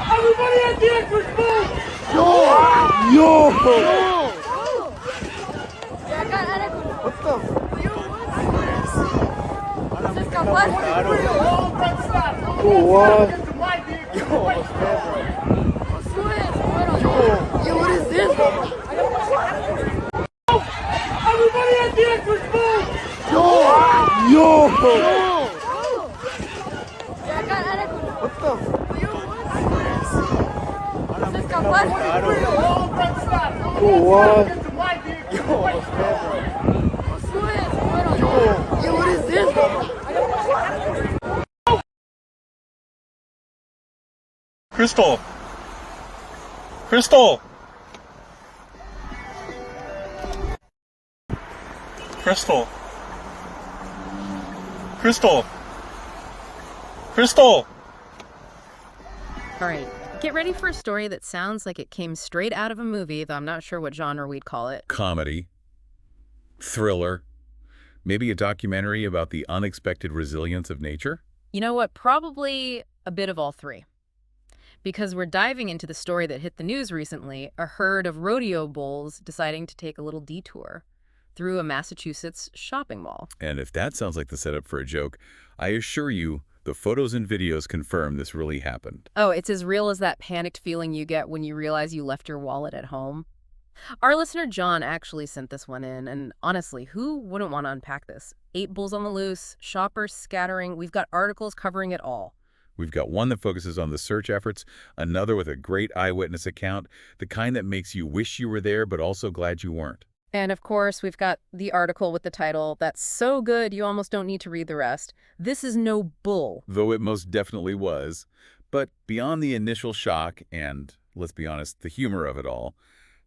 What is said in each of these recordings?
Everybody at the entrance, move! Yo! What the? Oh, what? Yo, what is this? Everybody at the entrance, move! Yo! What the? Oh, what? Yo, what is this? Crystal! Crystal! Crystal! Crystal! Crystal! All right, get ready for a story that sounds like it came straight out of a movie, though I'm not sure what genre we'd call it. Comedy, thriller, maybe a documentary about the unexpected resilience of nature? You know what? Probably a bit of all three. Because we're diving into the story that hit the news recently, a herd of rodeo bulls deciding to take a little detour through a Massachusetts shopping mall. And if that sounds like the setup for a joke, I assure you the photos and videos confirm this really happened. Oh, it's as real as that panicked feeling you get when you realize you left your wallet at home. Our listener John actually sent this one in, and honestly, who wouldn't want to unpack this? 8 bulls on the loose, shoppers scattering, we've got articles covering it all. We've got one that focuses on the search efforts, another with a great eyewitness account, the kind that makes you wish you were there but also glad you weren't. And of course, we've got the article with the title that's so good you almost don't need to read the rest. This is no bull. Though it most definitely was. But beyond the initial shock and, let's be honest, the humor of it all,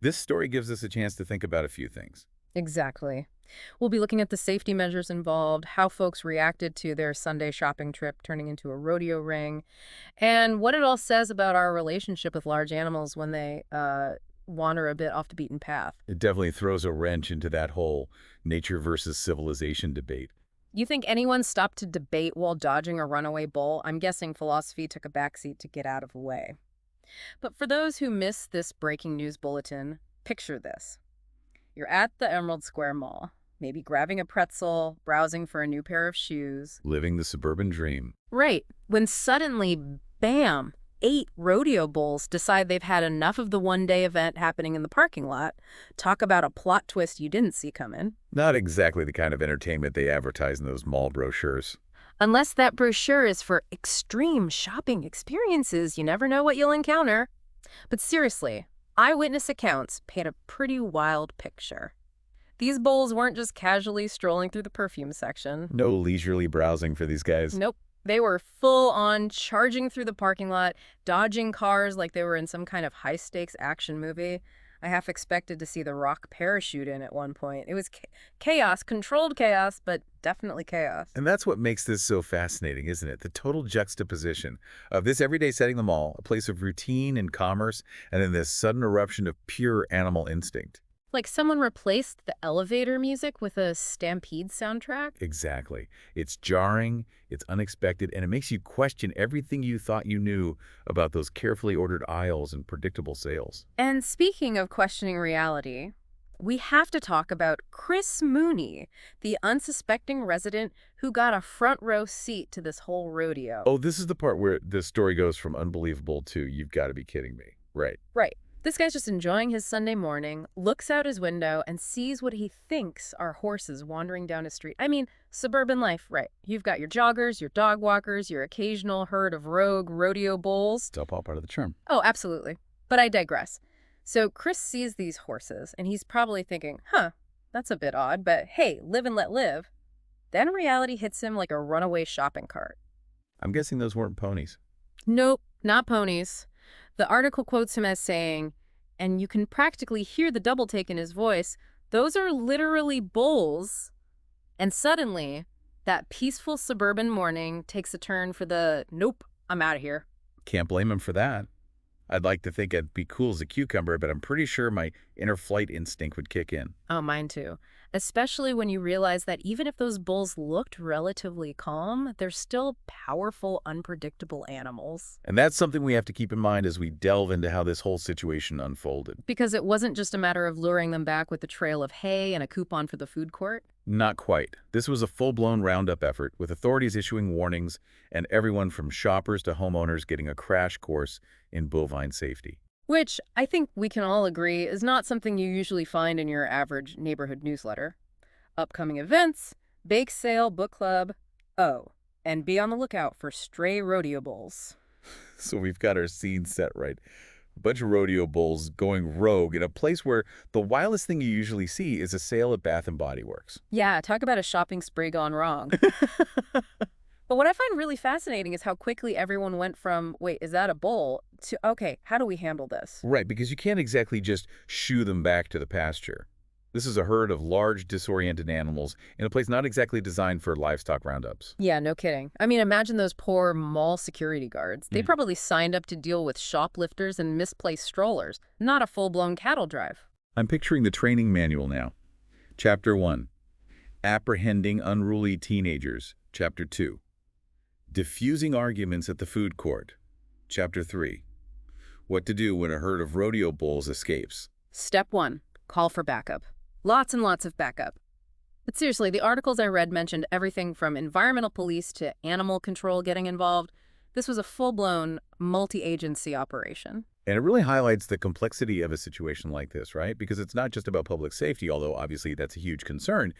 this story gives us a chance to think about a few things. Exactly. We'll be looking at the safety measures involved, how folks reacted to their Sunday shopping trip turning into a rodeo ring, and what it all says about our relationship with large animals when they wander a bit off the beaten path. It definitely throws a wrench into that whole nature versus civilization debate. You think anyone stopped to debate while dodging a runaway bull? I'm guessing philosophy took a backseat to get out of the way. But for those who missed this breaking news bulletin, picture this. You're at the Emerald Square Mall, maybe grabbing a pretzel, browsing for a new pair of shoes. Living the suburban dream. Right, when suddenly, bam, 8 rodeo bulls decide they've had enough of the one-day event happening in the parking lot. Talk about a plot twist you didn't see coming. Not exactly the kind of entertainment they advertise in those mall brochures. Unless that brochure is for extreme shopping experiences, you never know what you'll encounter. But seriously, eyewitness accounts paint a pretty wild picture. These bulls weren't just casually strolling through the perfume section. No leisurely browsing for these guys. Nope. They were full-on charging through the parking lot, dodging cars like they were in some kind of high-stakes action movie. I half expected to see The Rock parachute in at one point. It was chaos, controlled chaos, but definitely chaos. And that's what makes this so fascinating, isn't it? The total juxtaposition of this everyday setting, the mall, a place of routine and commerce, and then this sudden eruption of pure animal instinct. Like someone replaced the elevator music with a Stampede soundtrack? Exactly. It's jarring, it's unexpected, and it makes you question everything you thought you knew about those carefully ordered aisles and predictable sales. And speaking of questioning reality, we have to talk about Chris Mooney, the unsuspecting resident who got a front row seat to this whole rodeo. Oh, this is the part where the story goes from unbelievable to you've got to be kidding me. Right. Right. This guy's just enjoying his Sunday morning, looks out his window, and sees what he thinks are horses wandering down his street. I mean, suburban life, right. You've got your joggers, your dog walkers, your occasional herd of rogue rodeo bulls. It's all part of the charm. Oh, absolutely. But I digress. So Chris sees these horses, and he's probably thinking, that's a bit odd, but hey, live and let live. Then reality hits him like a runaway shopping cart. I'm guessing those weren't ponies. Nope, not ponies. The article quotes him as saying, and you can practically hear the double take in his voice, those are literally bulls. And suddenly, that peaceful suburban morning takes a turn for the, nope, I'm out of here. Can't blame him for that. I'd like to think I'd be cool as a cucumber, but I'm pretty sure my inner flight instinct would kick in. Oh, mine too. Especially when you realize that even if those bulls looked relatively calm, they're still powerful, unpredictable animals. And that's something we have to keep in mind as we delve into how this whole situation unfolded. Because it wasn't just a matter of luring them back with a trail of hay and a coupon for the food court. Not quite. This was a full-blown roundup effort, with authorities issuing warnings and everyone from shoppers to homeowners getting a crash course in bovine safety. Which I think we can all agree is not something you usually find in your average neighborhood newsletter. Upcoming events, bake sale, book club. Oh, and be on the lookout for stray rodeo bulls. So we've got our scene set right. A bunch of rodeo bulls going rogue in a place where the wildest thing you usually see is a sale at Bath & Body Works. Yeah, talk about a shopping spree gone wrong. But what I find really fascinating is how quickly everyone went from, wait, is that a bull, to, okay, how do we handle this? Right, because you can't exactly just shoo them back to the pasture. This is a herd of large, disoriented animals in a place not exactly designed for livestock roundups. Yeah, no kidding. I mean, imagine those poor mall security guards. They probably signed up to deal with shoplifters and misplaced strollers, not a full-blown cattle drive. I'm picturing the training manual now. Chapter 1. Apprehending Unruly Teenagers. Chapter 2. Diffusing Arguments at the Food Court. Chapter 3. What to do when a herd of rodeo bulls escapes. Step 1. Call for backup. Lots and lots of backup. But seriously, the articles I read mentioned everything from environmental police to animal control getting involved. This was a full-blown, multi-agency operation. And it really highlights the complexity of a situation like this, right? Because it's not just about public safety, although obviously that's a huge concern.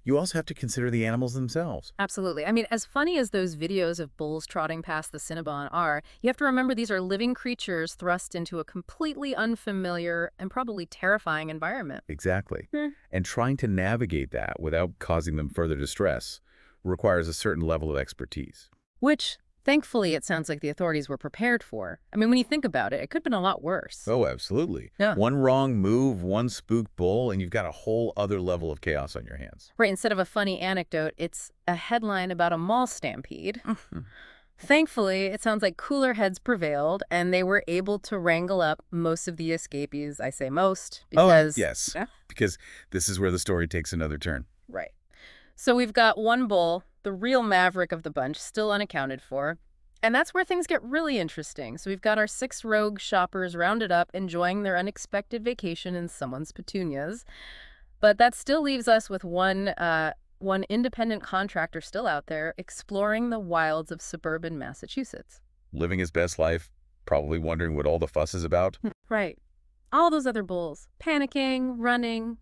You also have to consider the animals themselves. Absolutely. I mean, as funny as those videos of bulls trotting past the Cinnabon are, you have to remember these are living creatures thrust into a completely unfamiliar and probably terrifying environment. Exactly. And trying to navigate that without causing them further distress requires a certain level of expertise. Which, thankfully, it sounds like the authorities were prepared for. I mean, when you think about it, it could have been a lot worse. Oh, absolutely. Yeah. One wrong move, one spooked bull, and you've got a whole other level of chaos on your hands. Right, instead of a funny anecdote, it's a headline about a mall stampede. Thankfully, it sounds like cooler heads prevailed, and they were able to wrangle up most of the escapees. I say most because... yes, Yeah? because this is where the story takes another turn. Right. So we've got one bull, the real maverick of the bunch, still unaccounted for. And that's where things get really interesting. So we've got our 6 rogue shoppers rounded up, enjoying their unexpected vacation in someone's petunias. But that still leaves us with one independent contractor still out there exploring the wilds of suburban Massachusetts. Living his best life, probably wondering what all the fuss is about. Right. All those other bulls, panicking, running,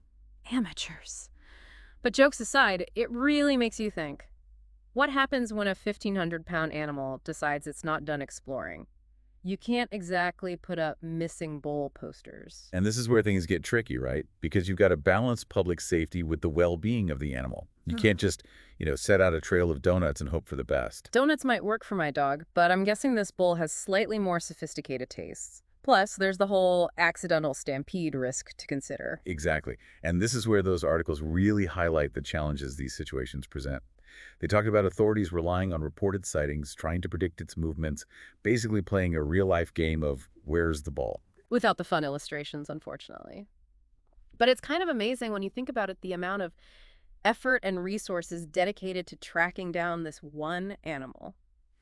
amateurs. But jokes aside, it really makes you think. What happens when a 1,500-pound animal decides it's not done exploring? You can't exactly put up missing bull posters. And this is where things get tricky, right? Because you've got to balance public safety with the well-being of the animal. You can't just, set out a trail of donuts and hope for the best. Donuts might work for my dog, but I'm guessing this bull has slightly more sophisticated tastes. Plus, there's the whole accidental stampede risk to consider. Exactly. And this is where those articles really highlight the challenges these situations present. They talked about authorities relying on reported sightings, trying to predict its movements, basically playing a real-life game of where's the ball. Without the fun illustrations, unfortunately. But it's kind of amazing when you think about it, the amount of effort and resources dedicated to tracking down this one animal.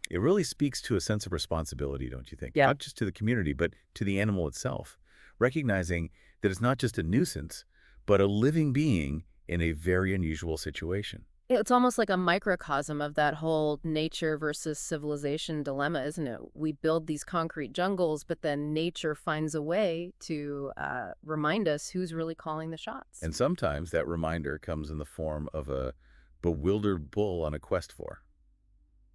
It really speaks to a sense of responsibility, don't you think? Yeah. Not just to the community, but to the animal itself. Recognizing that it's not just a nuisance, but a living being in a very unusual situation. It's almost like a microcosm of that whole nature versus civilization dilemma, isn't it? We build these concrete jungles, but then nature finds a way to remind us who's really calling the shots. And sometimes that reminder comes in the form of a bewildered bull on a quest for.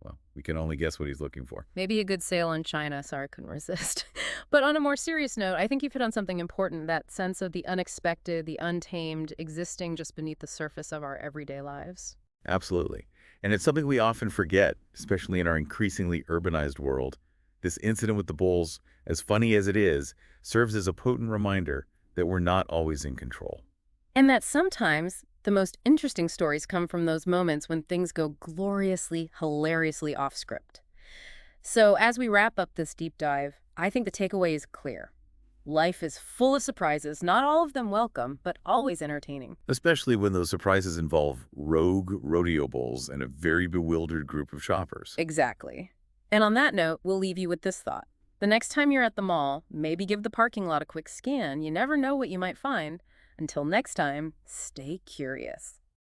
Well, we can only guess what he's looking for. Maybe a good sale in China. Sorry, I couldn't resist. But on a more serious note, I think you've hit on something important, that sense of the unexpected, the untamed, existing just beneath the surface of our everyday lives. Absolutely. And it's something we often forget, especially in our increasingly urbanized world. This incident with the bulls, as funny as it is, serves as a potent reminder that we're not always in control. And that sometimes the most interesting stories come from those moments when things go gloriously, hilariously off script. So as we wrap up this deep dive, I think the takeaway is clear. Life is full of surprises, not all of them welcome, but always entertaining. Especially when those surprises involve rogue rodeo bulls and a very bewildered group of shoppers. Exactly. And on that note, we'll leave you with this thought. The next time you're at the mall, maybe give the parking lot a quick scan. You never know what you might find. Until next time, stay curious.